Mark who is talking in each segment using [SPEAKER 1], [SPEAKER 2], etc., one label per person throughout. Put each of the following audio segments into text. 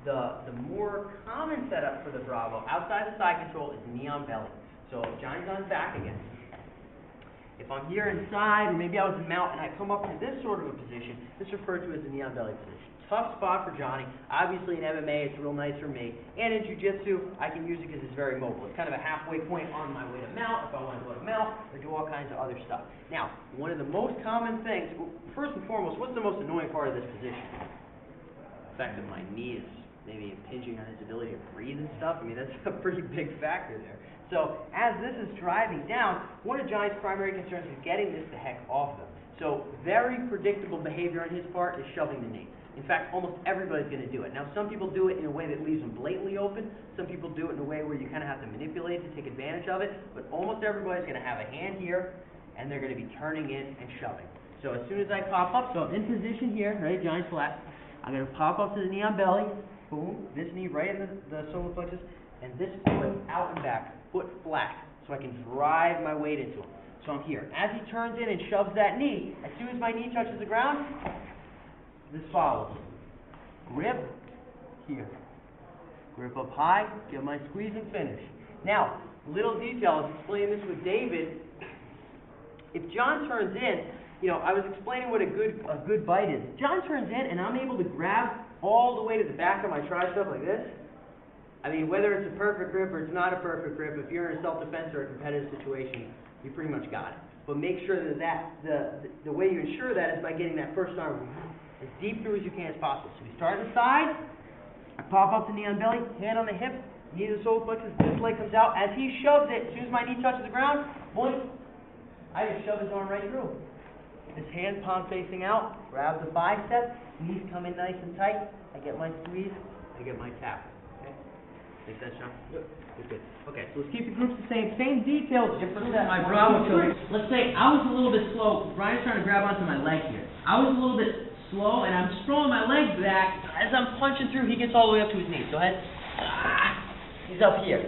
[SPEAKER 1] The more common setup for the Bravo, outside the side control, is knee on belly. So Johnny's on his back again. If I'm here inside, or maybe I was in mount, and I come up to this sort of a position, this is referred to as the knee on belly position. Tough spot for Johnny. Obviously in MMA, it's real nice for me. And in Jiu-Jitsu, I can use it because it's very mobile. It's kind of a halfway point on my way to mount, if I want to go to mount, or do all kinds of other stuff. Now, one of the most common things, first and foremost, what's the most annoying part of this position? The fact that my knee is maybe impinging on his ability to breathe and stuff. I mean, that's a pretty big factor there. So as this is driving down, one of Johnny's primary concerns is getting this the heck off of him. So very predictable behavior on his part is shoving the knee. In fact, almost everybody's going to do it. Now, some people do it in a way that leaves them blatantly open. Some people do it in a way where you kind of have to manipulate to take advantage of it. But almost everybody's going to have a hand here, and they're going to be turning in and shoving. So as soon as I pop up, so I'm in position here, right, Johnny's flat. I'm going to pop up to the knee on belly. Boom, this knee right in the solar plexus, and this foot out and back, foot flat, so I can drive my weight into him. So I'm here. As he turns in and shoves that knee, as soon as my knee touches the ground, this follows. Grip, here. Grip up high, get my squeeze and finish. Now, little detail, I was explaining this with David. If John turns in, you know, I was explaining what a good bite is. John turns in and I'm able to grab all the way to the back of my tricep like this. I mean, whether it's a perfect grip or it's not a perfect grip, if you're in a self-defense or a competitive situation, you pretty much got it. But make sure that the way you ensure that is by getting that first arm as deep through as you can as possible. So we start on the side, I pop up the knee on belly, hand on the hip, knee to the solar plexus, this leg comes out. As he shoves it, as soon as my knee touches the ground, boing, I just shove his arm right through. His hand, palm facing out, grab the bicep, knees come in nice and tight. I get my squeeze, I get my tap. Okay? Make sense, John? Yep. Good. Okay, so let's keep the groups the same details, different set.
[SPEAKER 2] My Bravo choke. Let's say I was a little bit slow. Brian's trying to grab onto my leg here. I was a little bit slow, and I'm just throwing my leg back.
[SPEAKER 1] As I'm punching through, he gets all the way up to his knees. Go ahead. He's up here.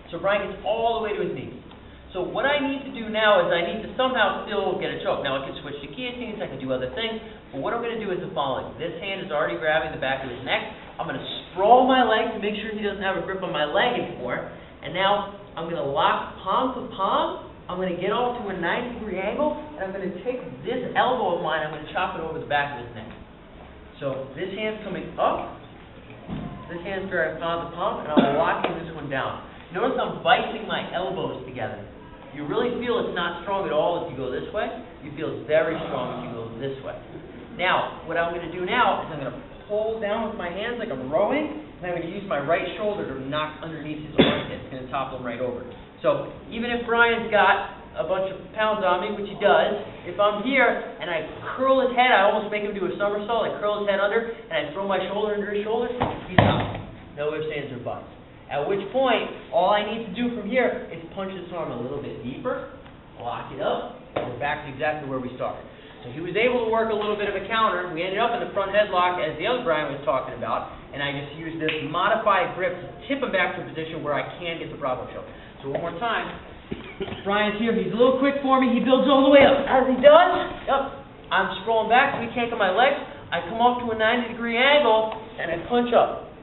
[SPEAKER 1] So Brian gets all the way to his knees. So what I need to do now is I need to somehow still get a choke. Now I can switch to guillotines, I can do other things, but what I'm going to do is the following. This hand is already grabbing the back of his neck. I'm going to sprawl my leg to make sure he doesn't have a grip on my leg anymore. And now I'm going to lock palm to palm. I'm going to get off to a 90-degree angle, and I'm going to take this elbow of mine, I'm going to chop it over the back of his neck. So this hand's coming up, this hand's grabbing palm to palm, and I'm locking this one down. Notice I'm vicing my elbows together. You really feel it's not strong at all if you go this way. You feel it's very strong if you go this way. Now, what I'm going to do now is I'm going to pull down with my hands like I'm rowing, and I'm going to use my right shoulder to knock underneath his armpit. It's going to topple him right over. So even if Brian's got a bunch of pounds on me, which he does, if I'm here and I curl his head, I almost make him do a somersault. I curl his head under, and I throw my shoulder under his shoulder, he's out. No ifs, ands, or buts. At which point, all I need to do from here is punch this arm a little bit deeper, lock it up, and we're back to exactly where we started. So he was able to work a little bit of a counter. We ended up in the front headlock, as the other Brian was talking about, and I just used this modified grip to tip him back to a position where I can get the Bravo choke. So one more time. Brian's here. He's a little quick for me. He builds all the way up. As he does, I'm sprawling back so he can't get my legs. I come up to a 90-degree angle, and I punch up.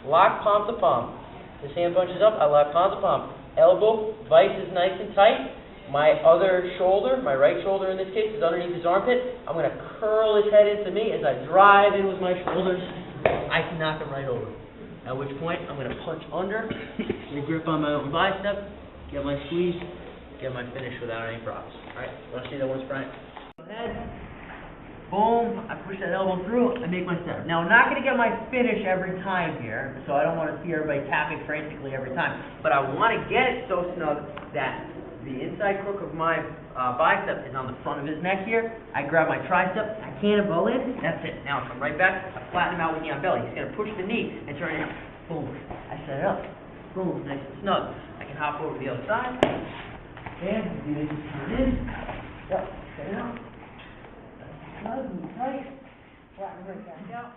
[SPEAKER 1] Lock palm to palm. This hand punches up, I lock palm to palm. Elbow, vice is nice and tight. My other shoulder, my right shoulder in this case, is underneath his armpit. I'm going to curl his head into me as I drive in with my shoulders. I can knock him right over. At which point, I'm going to punch under, get a grip on my own bicep, get my squeeze, get my finish without any problems. All right, want to see that once, Brian? Go ahead. Boom, I push that elbow through, I make my setup. Now, I'm not going to get my finish every time here, so I don't want to see everybody tapping frantically every time. But I want to get it so snug that the inside crook of my bicep is on the front of his neck here. I grab my tricep, I cannonball in, that's it. Now I come right back, I flatten him out with knee on belly. He's going to push the knee and turn it in. Boom, I set it up. Boom, nice and snug. I can hop over to the other side. And do this, turn in. Yep, set it out. Snug and tight. Flatten right back out.